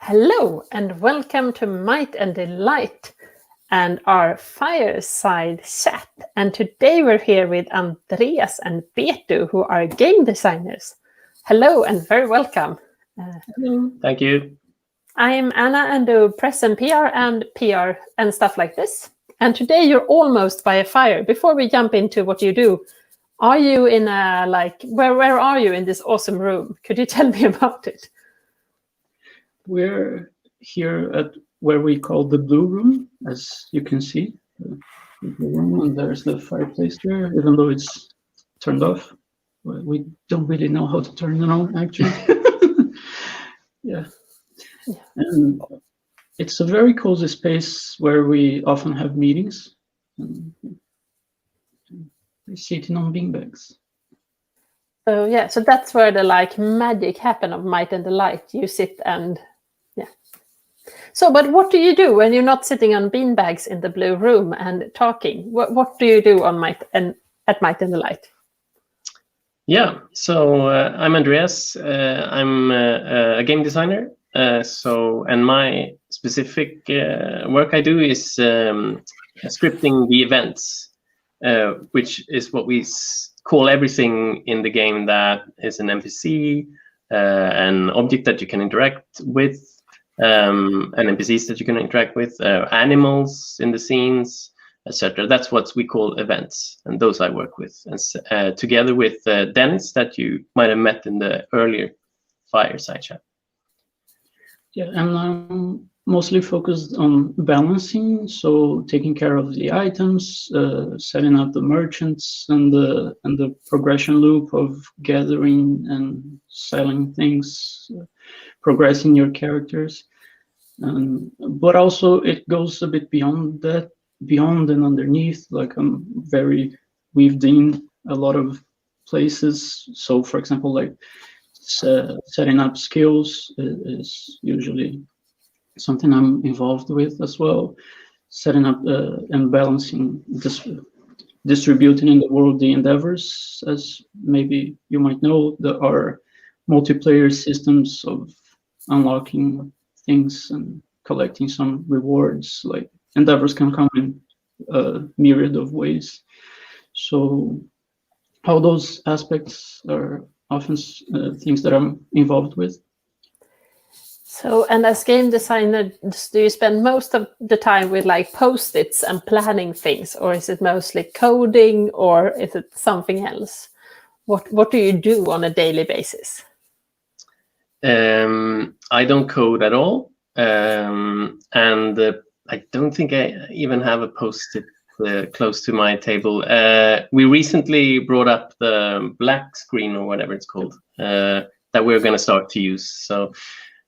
Hello and welcome to Might and Delight and our fireside chat. And today we're here with Andreas and Beto, who are game designers. Hello and very welcome. Thank you. I'm Anna and do press and PR and stuff like this. And today you're almost by a fire. Before we jump into what you do, are you in a, where are you in this awesome room? Could you tell me about it? We're here at where we call the blue room, as you can see. The blue room, and there's the fireplace there, even though it's turned off. We don't really know how to turn it on, actually. Yeah. And it's a very cozy space where we often have meetings. And we're sitting on beanbags. So yeah, so that's where the magic happen of Might and Delight. You sit and So, but what do you do when you're not sitting on beanbags in the blue room and talking? What do you do on at Might and Delight? Yeah, so I'm Andreas. I'm a game designer. And my specific work I do is scripting the events, which is what we call everything in the game that is an NPC, an object that you can interact with, and NPCs that you can interact with, animals in the scenes, etc. That's what we call events, and those I work with, and together with Dennis, that you might have met in the earlier fireside chat. Yeah, and I'm mostly focused on balancing, so taking care of the items, setting up the merchants, and the progression loop of gathering and selling things, progressing your characters. But also it goes a bit beyond that, beyond and underneath. Like I'm very weaved in a lot of places. So for example, like setting up skills is usually something I'm involved with as well. Setting up and balancing, distributing in the world the endeavors. As maybe you might know, there are multiplayer systems of unlocking things and collecting some rewards. Like endeavors can come in a myriad of ways. So all those aspects are often things that I'm involved with. So, and as game designer, do you spend most of the time with post-its and planning things, or is it mostly coding, or is it something else? What do you do on a daily basis? I don't code at all, and I don't think I even have a post-it close to my table. We recently brought up the black screen, or whatever it's called, that we're going to start to use. So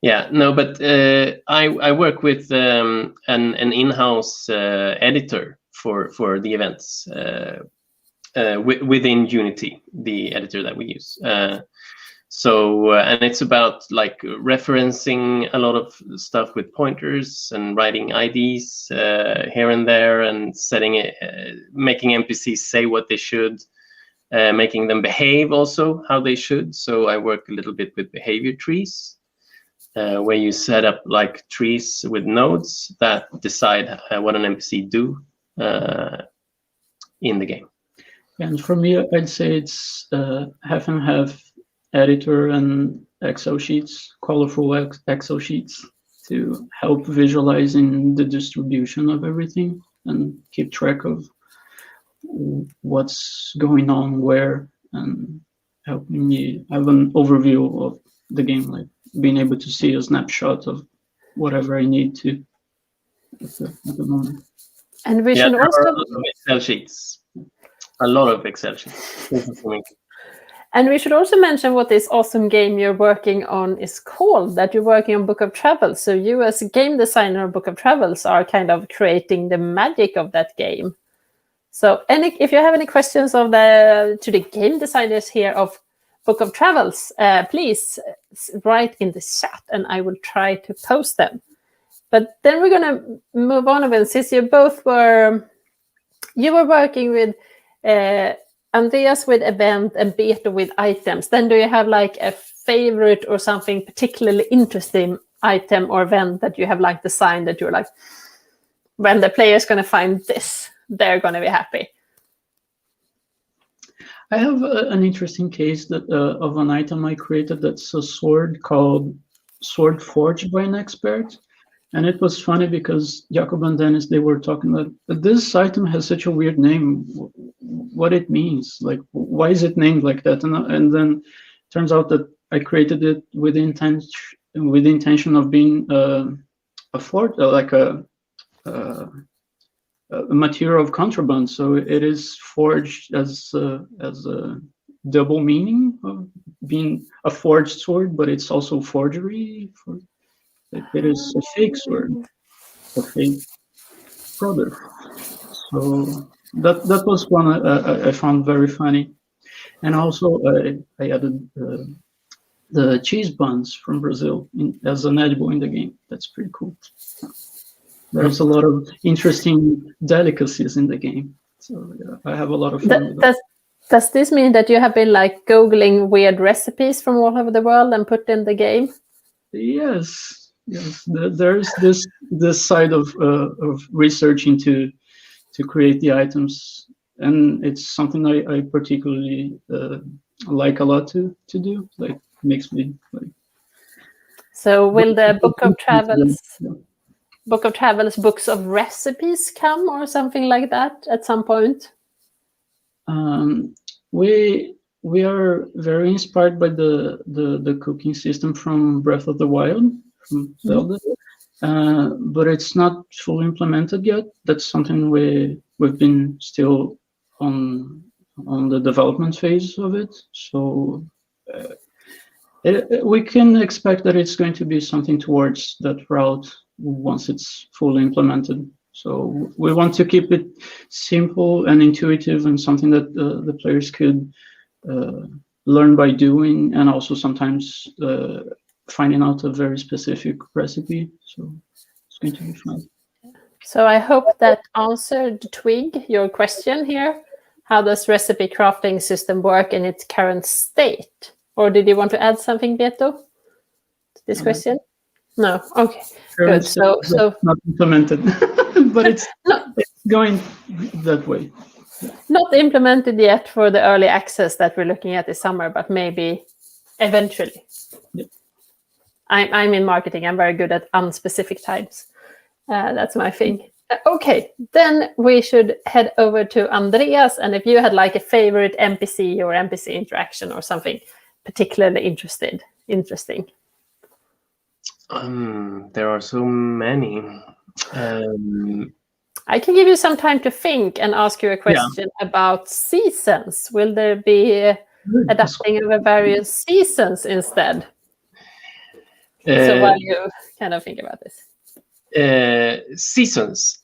yeah, no, but I work with an in-house editor for the events within Unity, the editor that we use. And it's about referencing a lot of stuff with pointers and writing IDs here and there, and setting it, making NPCs say what they should, making them behave also how they should. So I work a little bit with behavior trees, where you set up trees with nodes that decide what an NPC do in the game. And for me, I'd say it's half and half editor and Excel sheets, colorful Excel sheets, to help visualizing the distribution of everything and keep track of what's going on where, and helping me have an overview of the game, being able to see a snapshot of whatever I need to at the moment. And we should also Excel sheets, a lot of Excel sheets. And we should also mention what this awesome game you're working on is called, that you're working on Book of Travels. So you as a game designer of Book of Travels are kind of creating the magic of that game. So if you have any questions to the game designers here of Book of Travels, please write in the chat and I will try to post them. But then we're going to move on a bit, since you were working with Andreas with event and Beto with items. Then do you have a favorite or something particularly interesting item or event that you have like designed that you're like, when the player's going to find this, they're going to be happy? I have an interesting case that of an item I created that's a sword called Sword Forged by an Expert. And it was funny because Jacob and Dennis, they were talking about this item has such a weird name, what it means, like why is it named like that? And then turns out that I created it with the intention of being a forge, like a material of contraband. So it is forged as a double meaning of being a forged sword, but it's also forgery. It is a fake sword, a fake product. So that was one I found very funny. And also I added the cheese buns from Brazil as an edible in the game. That's pretty cool. There's a lot of interesting delicacies in the game. So yeah, I have a lot of fun with that. Does this mean that you have been like Googling weird recipes from all over the world and put in the game? Yes. There's this side of researching to create the items, and it's something I particularly like a lot to do. Like makes me like. So will the Book of Travels books of recipes come or something like that at some point? We are very inspired by the cooking system from Breath of the Wild, from Zelda, but it's not fully implemented yet. That's something we've been still on the development phase of it. So we can expect that it's going to be something towards that route once it's fully implemented. So we want to keep it simple and intuitive and something that the players could learn by doing, and also sometimes finding out a very specific recipe. So it's going to be fun. So I hope that answered, Twig, your question here. How does recipe crafting system work in its current state? Or did you want to add something, Beto, to this question? No. Okay. Good. So not implemented, but it's going that way. Not implemented yet for the early access that we're looking at this summer, but maybe eventually. Yep. I'm in marketing. I'm very good at unspecific times. That's my thing. Okay, then we should head over to Andreas. And if you had like a favorite NPC or NPC interaction or something particularly interesting. There are so many. I can give you some time to think and ask you a question about seasons. Will there be adapting over various seasons instead? So while you kind of think about this. Seasons.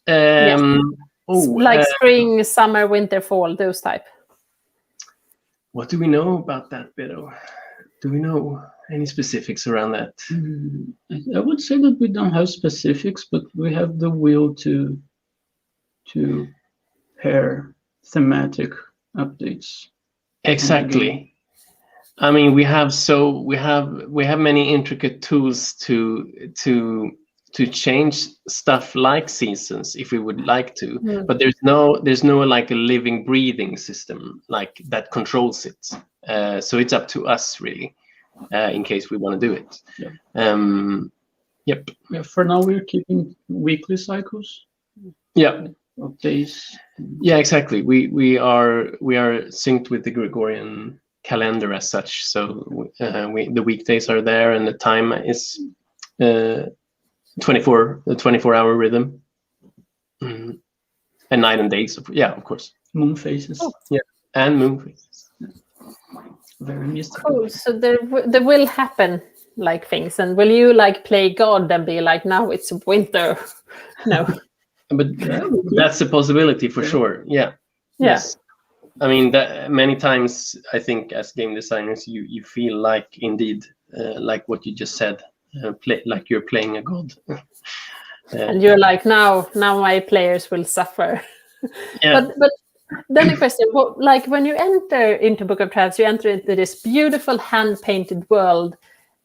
Like spring, summer, winter, fall, those type. What do we know about that, Beto? Do we know any specifics around that? I would say that we don't have specifics, but we have the will to pair thematic updates. Exactly. I mean, we have many intricate tools to change stuff like seasons if we would like to, but there's no like a living, breathing system like that controls it. So it's up to us really, in case we want to do it. Yep. Yeah, for now we're keeping weekly cycles. Yeah. Of days. Yeah, exactly. We are synced with the Gregorian calendar as such. So the weekdays are there, and the time is 24-hour rhythm, and night and days. Of course. Moon phases. Oh. Yeah, and moon phases. Very mystical. Cool. So there will happen like things, and will you like play God and be like, now it's winter? No. But that's a possibility for sure. Yeah. Yes. I mean, that many times I think as game designers, you feel like indeed, like what you just said, like you're playing a god. And you're like, now my players will suffer. Yeah. But then a question, like when you enter into Book of Travels, you enter into this beautiful hand-painted world,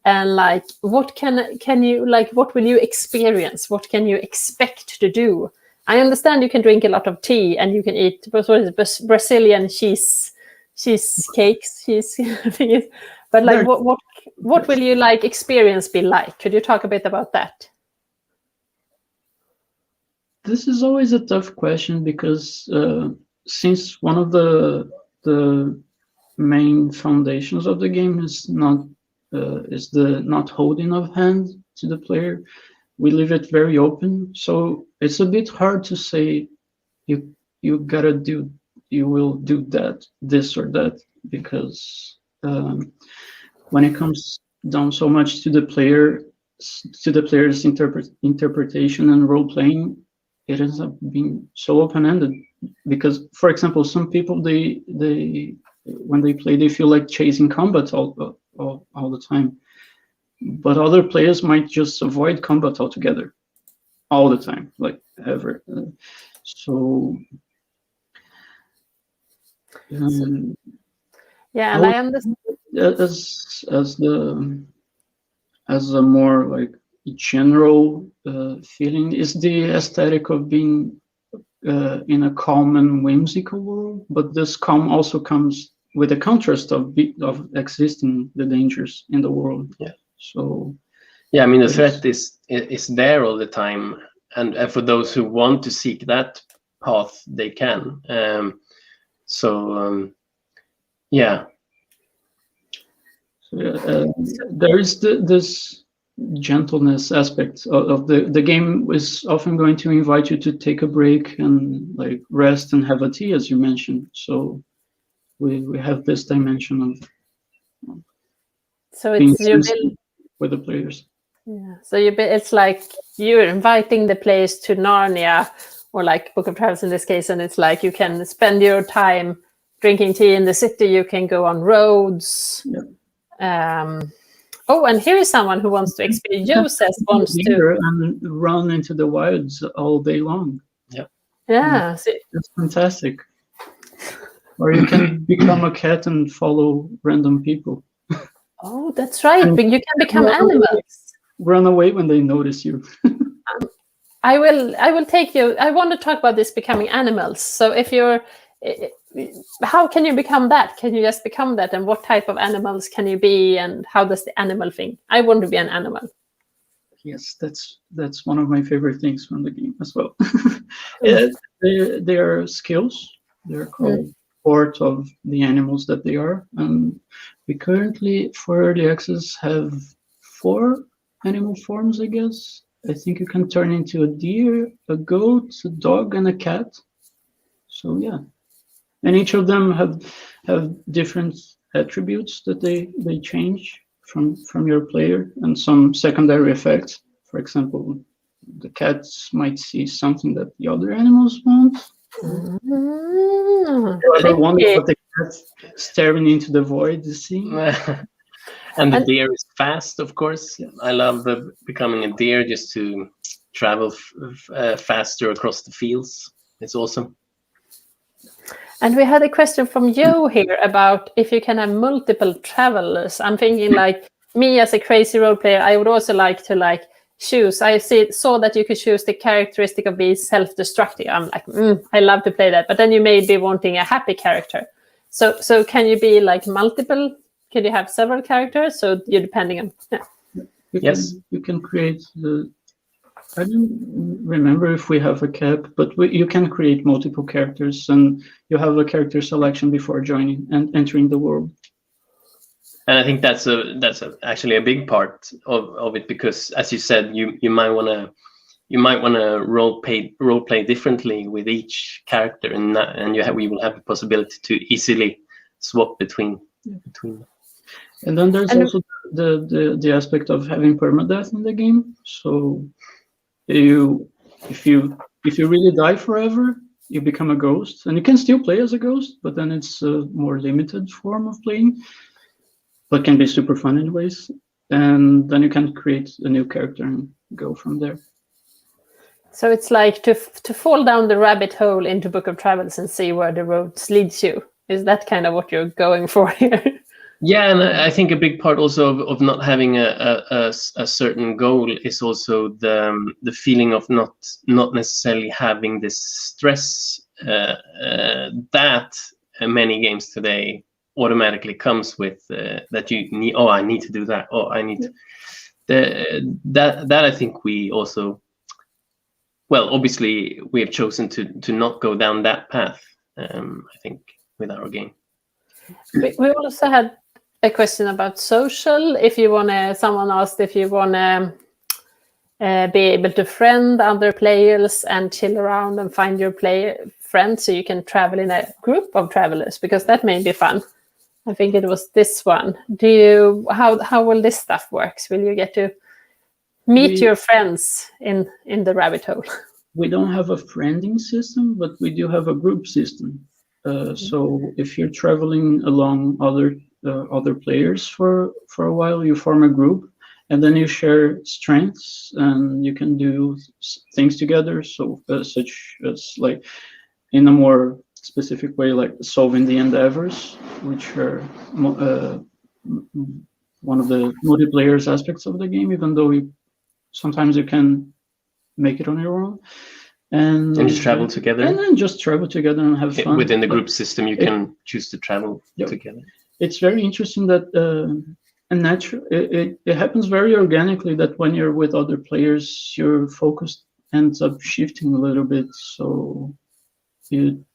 and like what can you like what will you experience? What can you expect to do? I understand you can drink a lot of tea and you can eat what is it, Brazilian cheesecakes, cheese things. But like what will you like experience be like? Could you talk a bit about that? This is always a tough question because since one of the main foundations of the game is the not holding of hand to the player, we leave it very open. So it's a bit hard to say you will do that, this or that, because when it comes down so much to the player's interpretation and role playing, it ends up being so open-ended. Because, for example, some people they when they play, they feel like chasing combat all the time, but other players might just avoid combat altogether all the time, like ever. So yeah, and I understand as a more like general feeling is the aesthetic of being in a calm and whimsical world, but this calm also comes with a contrast of existing the dangers in the world. Yeah. So yeah, I mean the threat is there all the time, and for those who want to seek that path, they can. Yeah. There is this gentleness aspect of the game is often going to invite you to take a break and like rest and have a tea, as you mentioned. So we have this dimension of so it's with the players. Yeah, so it's like you're inviting the players to Narnia, or like Book of Travels in this case, and it's like you can spend your time drinking tea in the city. You can go on roads. Yeah. Oh, and here is someone who wants to experience. Joseph wants to and run into the wilds all day long. Yeah. Yeah, so, that's fantastic. Or you can become a cat and follow random people. Oh, that's right. But you can become animals. Run away when they notice you. I will take you. I want to talk about this becoming animals. So if you're, how can you become that? Can you just become that? And what type of animals can you be? And how does the animal thing? I want to be an animal. Yes, that's one of my favorite things from the game as well. They are skills. They're called part of the animals that they are. And we currently, for early access, have 4 animal forms, I guess. I think you can turn into a deer, a goat, a dog, and a cat. So yeah, and each of them have different attributes that they change from your player, and some secondary effects. For example, the cats might see something that the other animals won't. You ever wonder what the cat staring into the void is seeing? And the deer is fast, of course. I love becoming a deer just to travel faster across the fields. It's awesome. And we had a question from Joe here about if you can have multiple travelers. I'm thinking like me as a crazy role player, I would also like to choose. I saw that you could choose the characteristic of being self-destructive. I'm like, I love to play that. But then you may be wanting a happy character. So can you be like multiple? Can you have several characters? So you're depending on. Yeah. You can create the. I don't remember if we have a cap, but you can create multiple characters, and you have a character selection before joining and entering the world. And I think that's actually a big part of it, because as you said, you might want to role play differently with each character, and we will have the possibility to easily swap between them. And then there's also the aspect of having permadeath in the game. So if you really die forever, you become a ghost, and you can still play as a ghost, but then it's a more limited form of playing, but can be super fun anyways. And then you can create a new character and go from there. So it's like to fall down the rabbit hole into Book of Travels and see where the roads leads you. Is that kind of what you're going for here? Yeah, and I think a big part also of not having a certain goal is also the feeling of not necessarily having this stress that many games today automatically comes with, that you need. Oh, I need to do that. Oh, I need that. I think we also, well, obviously we have chosen to not go down that path. I think with our game. We also had a question about social. If you want to, someone asked if you want to be able to friend other players and chill around and find your friends, so you can travel in a group of travelers, because that may be fun. I think it was this one. How will this stuff works? Will you get to meet your friends in the rabbit hole? We don't have a friending system, but we do have a group system. So if you're traveling along other players for a while, you form a group, and then you share strengths, and you can do things together. So such as, like, in a more specific way, like solving the endeavors, which are one of the multiplayer aspects of the game. Even though sometimes you can make it on your own. And just travel together. And then just travel together and have fun. Within the group system, you can choose to travel together. It's very interesting that and natural. It happens very organically that when you're with other players, your focus ends up shifting a little bit. So you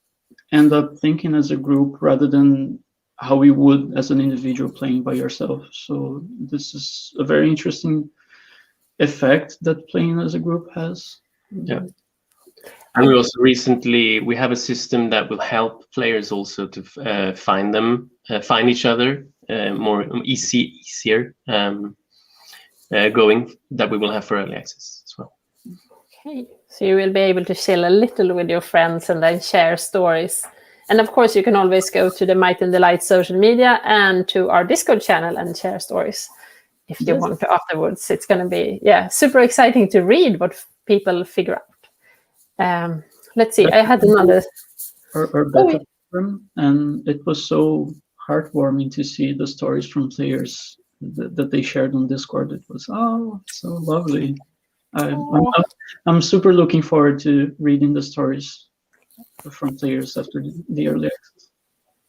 end up thinking as a group rather than how you would as an individual playing by yourself. So this is a very interesting effect that playing as a group has. Yeah. And we also we have a system that will help players also to find each other more easier going, that we will have for early access as well. Okay, so you will be able to chill a little with your friends and then share stories. And of course, you can always go to the Might and Delight social media and to our Discord channel and share stories if you want to afterwards. It's going to be super exciting to read what people figure out. Let's see. I had another. Our Beto forum, and it was so heartwarming to see the stories from players that they shared on Discord. It was so lovely. I'm super looking forward to reading the stories from players after the early access.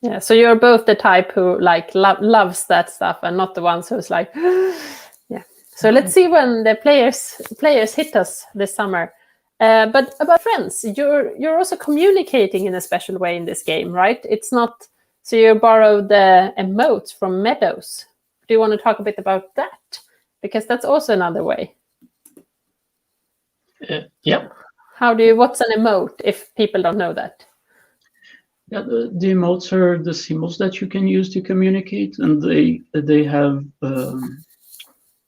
Yeah, so you're both the type who loves that stuff, and not the ones who's like, yeah. So let's see when the players hit us this summer. But about friends, you're also communicating in a special way in this game, right? It's not, so you borrowed the emotes from Meadows. Do you want to talk a bit about that? Because that's also another way. Yeah. What's an emote if people don't know that? Yeah, the emotes are the symbols that you can use to communicate, and they have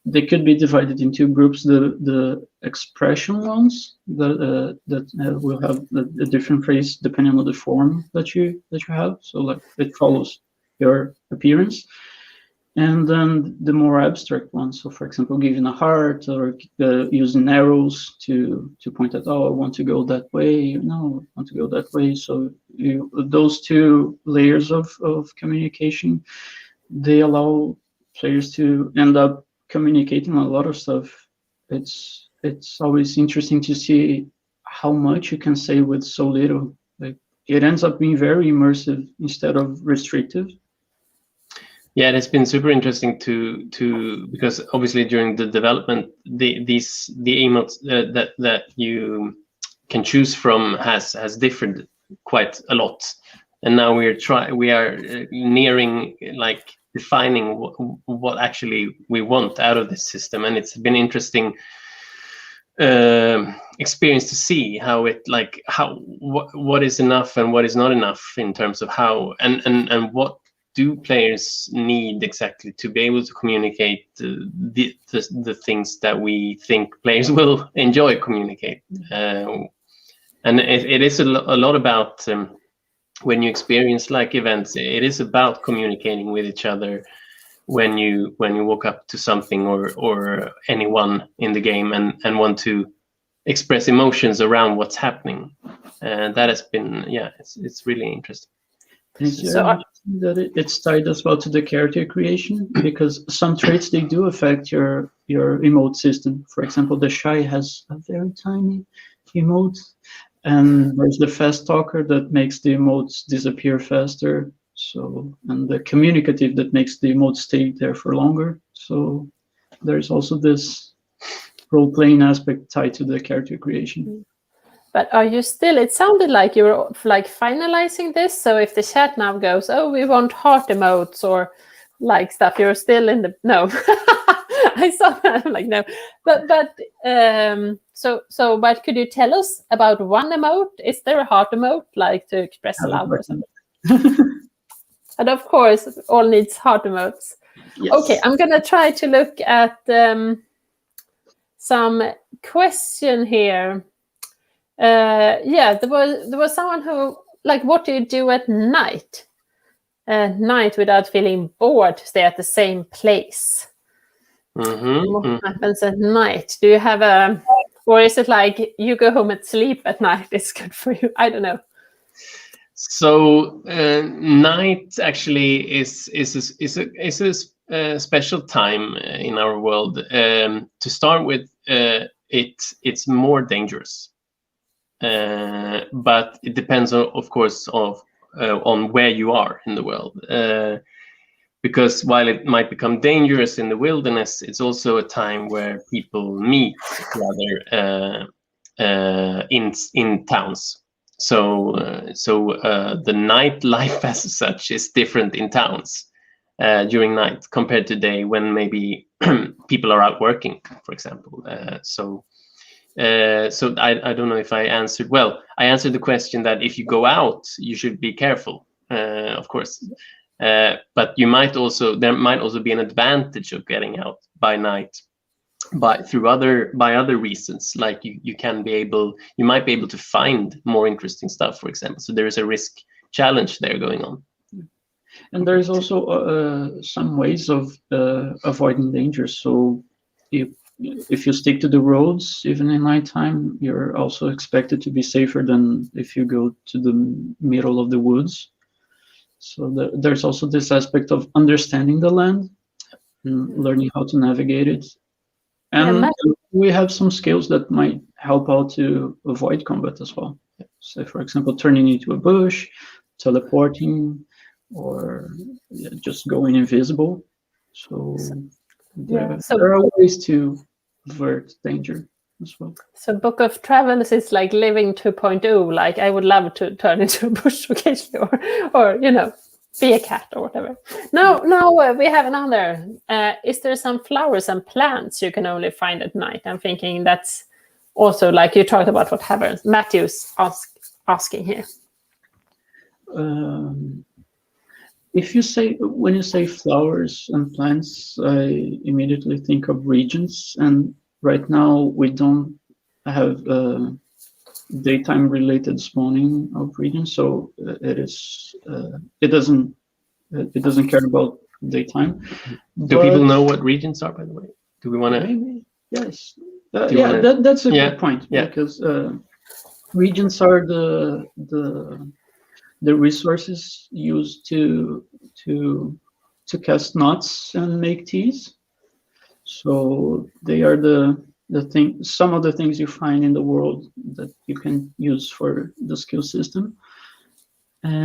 they could be divided into groups. The expression ones that will have a different phrase depending on the form that you have. So like it follows your appearance. And then the more abstract ones, so for example, giving a heart or using arrows to point at, I want to go that way. No, I want to go that way. So those two layers of communication, they allow players to end up communicating a lot of stuff. It's always interesting to see how much you can say with so little. Like it ends up being very immersive instead of restrictive. Yeah, it's been super interesting to because obviously during the development, the emotes that you can choose from has differed quite a lot, and now we are nearing like defining what actually we want out of this system, and it's been interesting experience to see how it what is enough and what is not enough in terms of how and what do players need exactly to be able to communicate the things that we think players will enjoy communicate. And it is a lot about when you experience like events, it is about communicating with each other when you walk up to something or anyone in the game and want to express emotions around what's happening. And that has been, it's really interesting. It's So that it's tied as well to the character creation, because some traits, they do affect your emote system. For example, the shy has a very tiny emote, and there's the fast talker that makes the emotes disappear faster. So, and the communicative that makes the emote stay there for longer. So there's also this role-playing aspect tied to the character creation. But are you still, it sounded like you were like finalizing this, so if the chat now goes, oh, we want heart emotes or like stuff, you're still in the, no. I saw that, I'm like, no. But could you tell us about one emote? Is there a heart emote, like to express love or something? And of course, all needs heart emotes. Yes. Okay, I'm gonna try to look at some question here. Yeah, there was someone who, like, what do you do at night? Night without feeling bored to stay at the same place. What happens at night? Do you have a, or is it like you go home and sleep at night? It's good for you. I don't know. So night actually is a special time in our world. To start with, it's more dangerous. But it depends, of course, on where you are in the world. Because while it might become dangerous in the wilderness, it's also a time where people meet rather in towns. So the nightlife as such is different in towns during night compared to day, when maybe people are out working, for example. So I don't know if I answered well. I answered the question that if you go out, you should be careful, of course. But there might also be an advantage of getting out by night, by other reasons, like you might be able to find more interesting stuff, for example. So there is a risk challenge there going on. And there is also some ways of avoiding danger. So if you stick to the roads, even in nighttime, you're also expected to be safer than if you go to the middle of the woods. So there's also this aspect of understanding the land and learning how to navigate it. And we have some skills that might help out to avoid combat as well. So, for example, turning into a bush, teleporting, or just going invisible. So there are ways to avert danger as well. So Book of Travels is like living 2.0. Like, I would love to turn into a bush occasionally, or be a cat or whatever. Now we have another. Is there some flowers and plants you can only find at night? I'm thinking that's also like you talked about what happens. Matthew's asking here. When you say flowers and plants, I immediately think of regions, and right now we don't have daytime related spawning of regions, so it doesn't care about daytime. Do people know what regions are, by the way? Do we want to? Maybe, yes. That's a good point, because regions are the resources used to cast nuts and make teas. So they are some of the things you find in the world that you can use for the skill system. But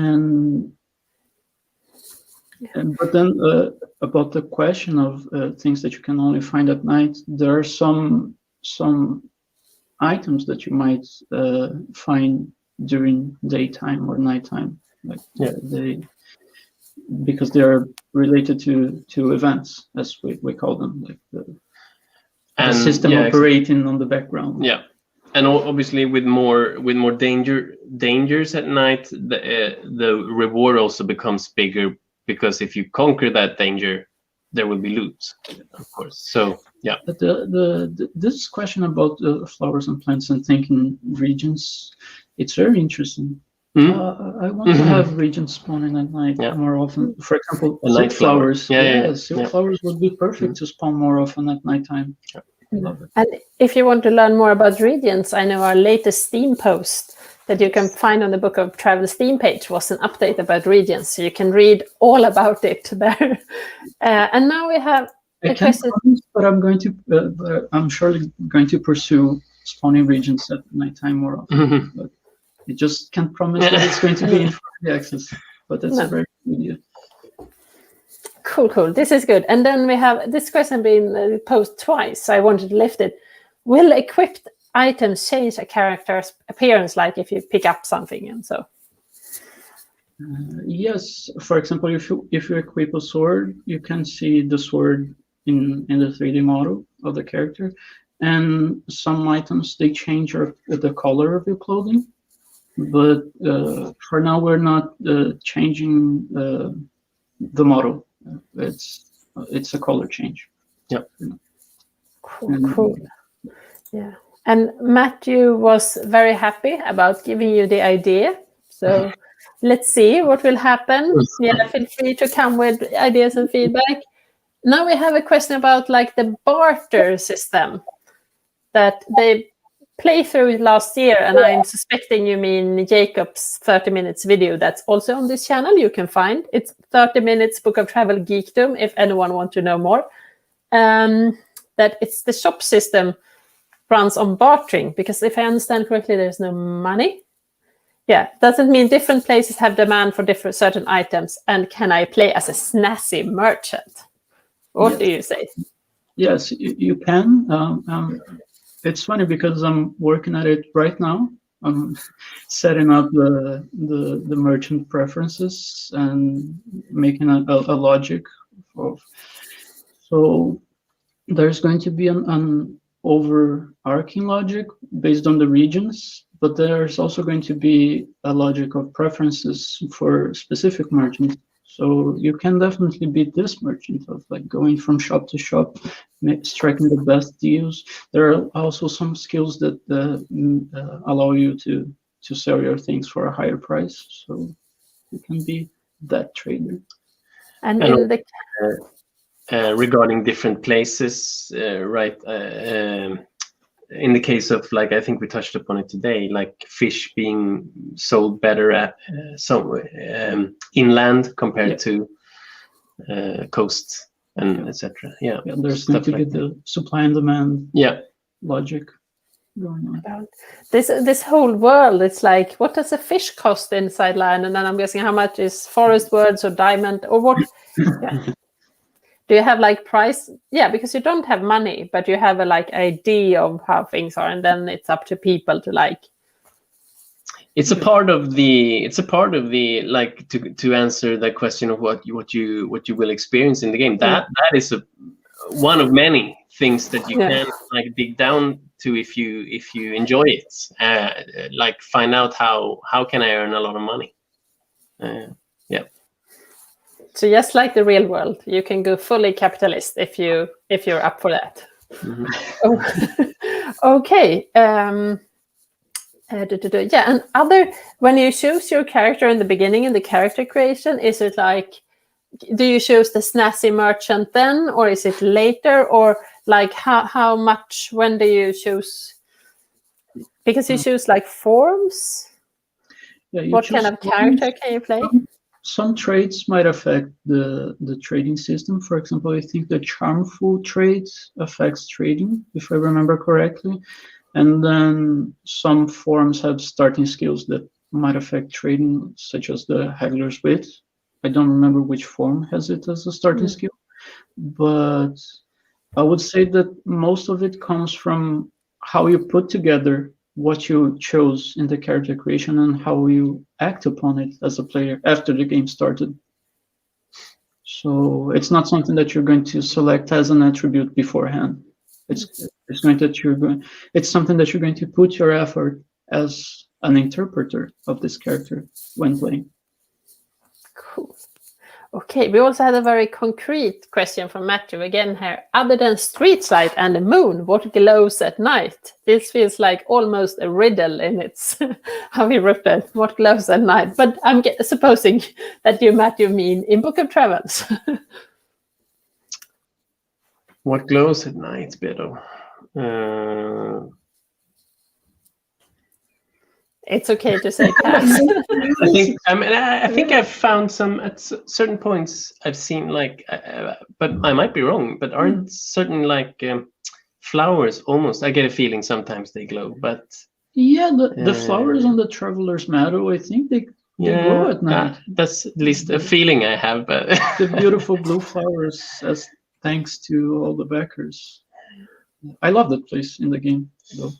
then about the question of things that you can only find at night, there are some items that you might find during daytime or nighttime, because they are related to events, as we call them, like the system operating on the background. Yeah, and obviously with more dangers at night, the reward also becomes bigger, because if you conquer that danger, there will be loot, of course. So yeah. But this question about flowers and plants and thinking regions, it's very interesting. I want to have regions spawning at night more often. For example, silk flowers. Silk flowers would be perfect to spawn more often at nighttime. I love it. And if you want to learn more about regions, I know our latest Steam post that you can find on the Book of Travel Steam page was an update about regions, so you can read all about it there. And now we have a question. But I'm surely going to pursue spawning regions at nighttime more often. But I just can't promise that it's going to be in free access. But that's a very good idea. Cool. This is good. And then we have this question being posed twice, so I wanted to lift it. Will equipped items change a character's appearance, like if you pick up something and so? Yes. For example, if you equip a sword, you can see the sword in the 3D model of the character. And some items, they change the color of your clothing. But for now, we're not changing the model. It's a color change. Yeah. Cool. Yeah. And Matthew was very happy about giving you the idea. So let's see what will happen. Yeah, feel free to come with ideas and feedback. Now we have a question about like the barter system that they play through last year, and I'm suspecting you mean Jacob's 30 minutes video that's also on this channel. You can find it's 30 minutes Book of Travel geekdom if anyone wants to know more. That it's the shop system runs on bartering, because if I understand correctly, there's no money. Yeah, doesn't mean different places have demand for different certain items. And can I play as a snazzy merchant? What do you say? Yes, you can. It's funny because I'm working at it right now. I'm setting up the merchant preferences and making a logic of. So there's going to be an overarching logic based on the regions, but there's also going to be a logic of preferences for specific merchants. So you can definitely be this merchant of like going from shop to shop, striking the best deals. There are also some skills that allow you to sell your things for a higher price. So you can be that trader. And in the regarding different places, right? In the case of, like, I think we touched upon it today, like fish being sold better at inland compared to coast and etc. Yeah, there's going to be the supply and demand logic going on. This whole world, it's like, what does a fish cost inside land? And then I'm guessing how much is forest words or diamond or what? Do you have like price? Yeah, because you don't have money, but you have a like idea of how things are, and then it's up to people to like. It's a part of the like to answer the question of what you will experience in the game. That is one of many things that you can like dig down to if you enjoy it. Like find out how can I earn a lot of money. So just like the real world, you can go fully capitalist if you're up for that. Okay. And when you choose your character in the beginning in the character creation, is it like, do you choose the snazzy merchant then, or is it later, or like how much? When do you choose? Because you choose like forms. What kind of character can you play? Some traits might affect the trading system. For example, I think the charmful trait affects trading, if I remember correctly. And then some forms have starting skills that might affect trading, such as the Haggler's Wit. I don't remember which form has it as a starting skill. But I would say that most of it comes from how you put together what you chose in the character creation and how you act upon it as a player after the game started. So it's not something that you're going to select as an attribute beforehand. It's something that you're going to put your effort as an interpreter of this character when playing. Cool. Okay, we also had a very concrete question from Matthew again here. Other than street light and the moon, what glows at night? This feels like almost a riddle in its how he wrote it. What glows at night? But I'm supposing that you, Matthew, mean in Book of Travels. What glows at night, Beto? It's okay to say pass. I think I've found some at certain points. I've seen like, but I might be wrong. But aren't certain like flowers almost? I get a feeling sometimes they glow, but yeah, the flowers on the Traveler's Meadow, I think they glow at night. That's at least a feeling I have. But the beautiful blue flowers, as thanks to all the backers. I love that place in the game, though.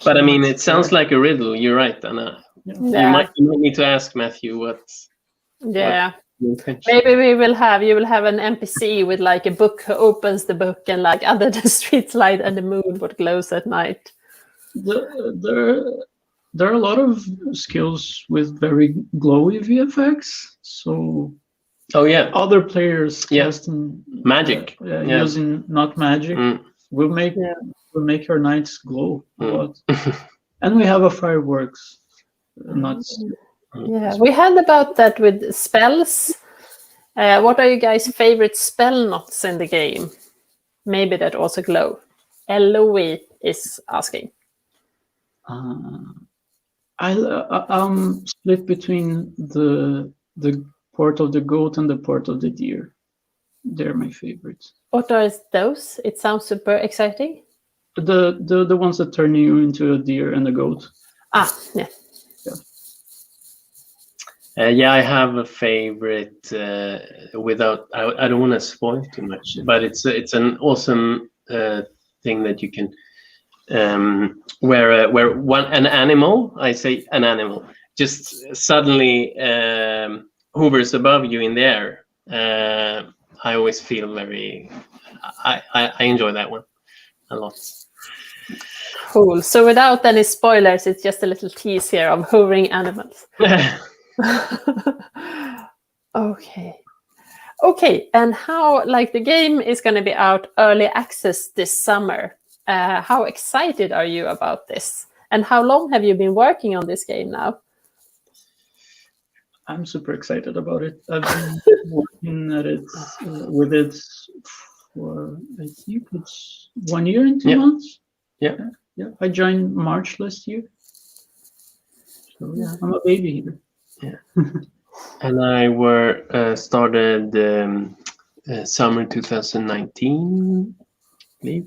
But I mean, it sounds like a riddle. You're right, Anna. Yeah. You might need to ask Matthew what. Yeah. Maybe you will have an NPC with like a book who opens the book and like under the street light and the moon what glows at night. There are a lot of skills with very glowy VFX. So other players casting magic using not magic will make your nights glow a lot. And we have a fireworks nuts. Yeah, we had about that with spells. What are you guys' favorite spell knots in the game? Maybe that also glow. LOE is asking. I'm split between the port of the goat and the port of the deer. They're my favorites. What are those? It sounds super exciting. The ones that turn you into a deer and a goat. Yeah. I have a favorite. Without, I don't want to spoil too much, but it's an awesome thing that you can, where an animal, I say an animal, just suddenly hovers above you in the air. I always feel very. I enjoy that one a lot. Cool. So without any spoilers, it's just a little tease here of hovering animals. Okay, and how, like, the game is going to be out early access this summer. How excited are you about this? And how long have you been working on this game now? I'm super excited about it. I've been working at it with it for, I think it's 1 year and 2 months. Yeah. I joined March last year. So yeah, I'm a baby here. Yeah. And I started summer 2019, I believe.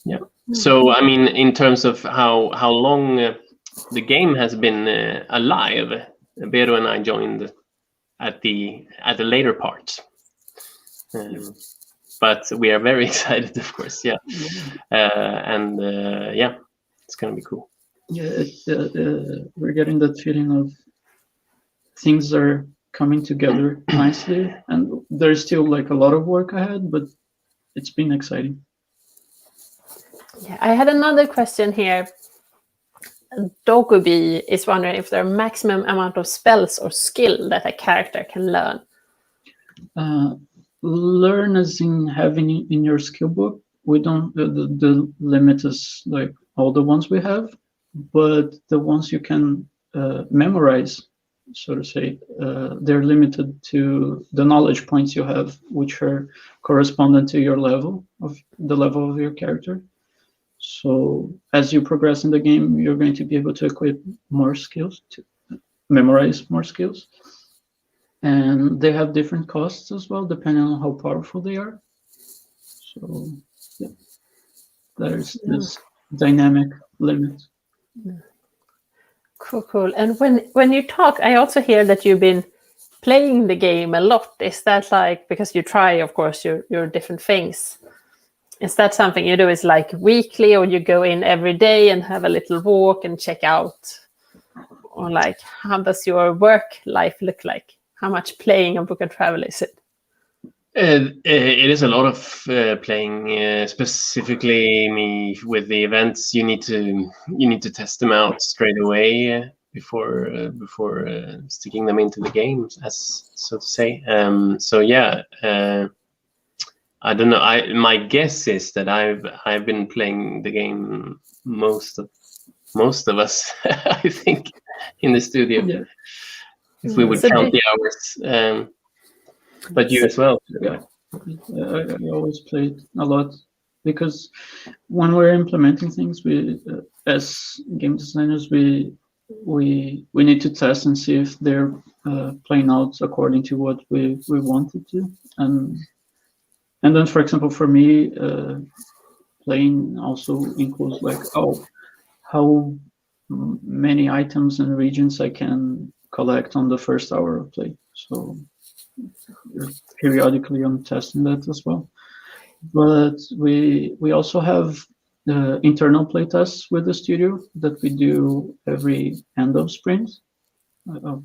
Yeah. So I mean, in terms of how long the game has been alive, Beto and I joined at the later part. But we are very excited, of course. Yeah. And it's gonna be cool. Yeah, we're getting that feeling of things are coming together nicely, and there's still like a lot of work ahead, but it's been exciting. Yeah, I had another question here. Dogubi is wondering if there are maximum amount of spells or skill that a character can learn. Learn as in having in your skill book. We don't. The limit is like all the ones we have, but the ones you can memorize, so to say, they're limited to the knowledge points you have, which are correspondent to your level of your character. So as you progress in the game, you're going to be able to equip more skills, to memorize more skills. And they have different costs as well, depending on how powerful they are. So yeah, there's this dynamic limit. Cool. And when you talk, I also hear that you've been playing the game a lot. Is that like, because you try, of course, your different things. Is that something you do is like weekly, or you go in every day and have a little walk and check out? Or like, how does your work life look like? How much playing a Book of Travel is it? It is a lot of playing, specifically me with the events. You need to test them out straight away before sticking them into the game, as so to say. So yeah, I don't know. My guess is that I've been playing the game most of us, I think, in the studio. Yeah. If we would count the hours. But you as well. Yeah, I always played a lot, because when we're implementing things, as game designers, we need to test and see if they're playing out according to what we wanted to, and then, for example, for me, playing also includes like, how many items and regions I can collect on the first hour of play. So periodically I'm testing that as well. But we also have internal play tests with the studio that we do every end of sprint, of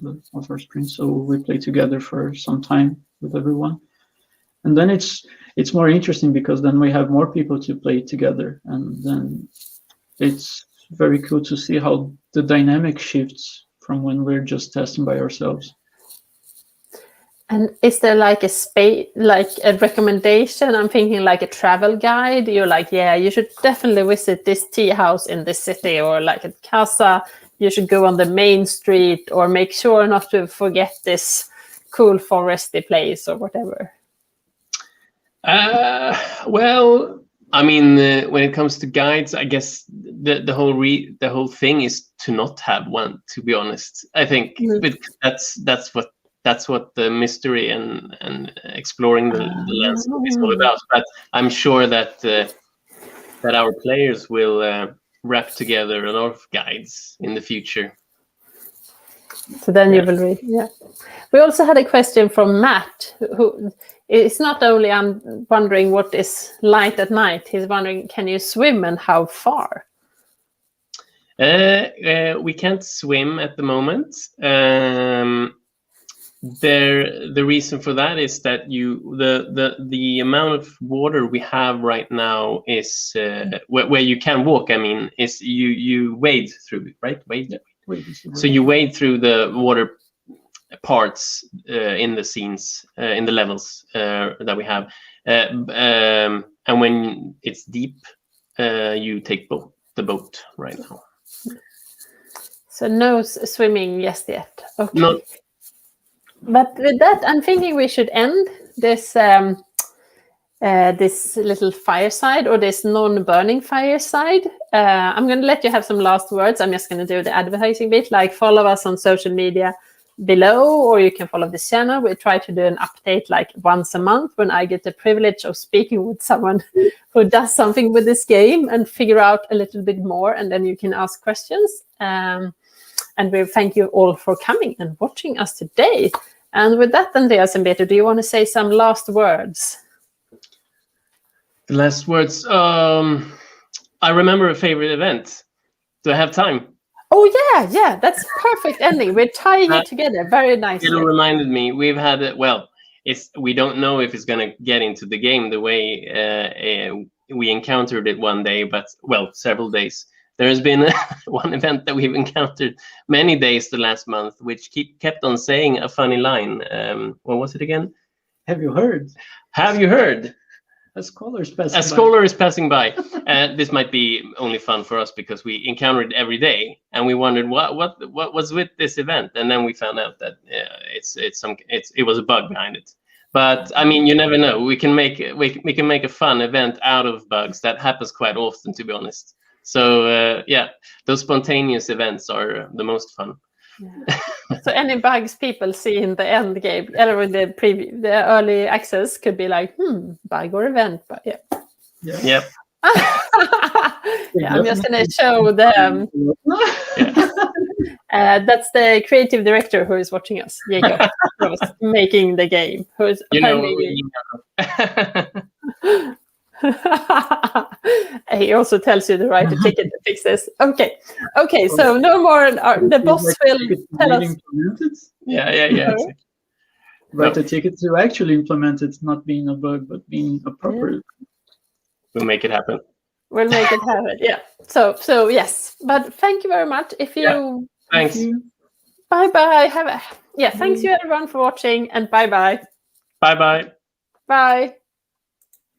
our sprint. So we play together for some time with everyone. And then it's more interesting because then we have more people to play together, and then it's very cool to see how the dynamic shifts from when we're just testing by ourselves. And is there like a recommendation? I'm thinking like a travel guide. You're like, yeah, you should definitely visit this tea house in this city, or like at Casa, you should go on the main street, or make sure not to forget this cool foresty place or whatever. Well, I mean, when it comes to guides, I guess the whole thing is to not have one. To be honest, I think that's what the mystery and exploring the landscape is all about. But I'm sure that that our players will wrap together a lot of guides in the future. So then you will read. Yeah. We also had a question from Matt, who is not only wondering what is light at night. He's wondering, can you swim and how far? We can't swim at the moment. The reason for that is that the amount of water we have right now is where you can walk. I mean, is you wade through, right? Wade. So you wade through the water parts in the scenes, in the levels that we have, and when it's deep, you take the boat right now. So no swimming just yet. Okay. No. But with that, I'm thinking we should end this this little fireside, or this non-burning fireside. I'm going to let you have some last words. I'm just going to do the advertising bit, like follow us on social media below, or you can follow this channel. We try to do an update like once a month when I get the privilege of speaking with someone who does something with this game and figure out a little bit more, and then you can ask questions. And we thank you all for coming and watching us today. And with that, Andreas and Beto, do you want to say some last words? The last words. I remember a favorite event. Do I have time? Oh yeah, that's perfect ending. We're tying it together very nicely. It reminded me. We've had we don't know if it's gonna get into the game the way we encountered it one day, but several days. There has been one event that we've encountered many days the last month, which kept on saying a funny line. What was it again? Have you heard? Have you heard? A scholar is passing by. A scholar is passing by. This might be only fun for us because we encountered it every day, and we wondered what was with this event, and then we found out that it was a bug behind it. But I mean, you never know. We can make a fun event out of bugs. That happens quite often, to be honest. So those spontaneous events are the most fun. Yeah. So any bugs people see in the end game, or the early access, could be like, bug or event, but yeah. Yep. I'm just gonna show them. That's the creative director who is watching us, Jacob, who was making the game. Who is he also tells you to write a ticket to fix this. Okay. So no more. The boss will tell us. Yeah. Write a ticket to actually implement it, not being a bug, but being a proper. Yeah. We'll make it happen. We'll make it happen. Yeah. So yes. But thank you very much. Thanks. Bye bye. Thanks you everyone for watching, and bye bye. Bye bye. Bye.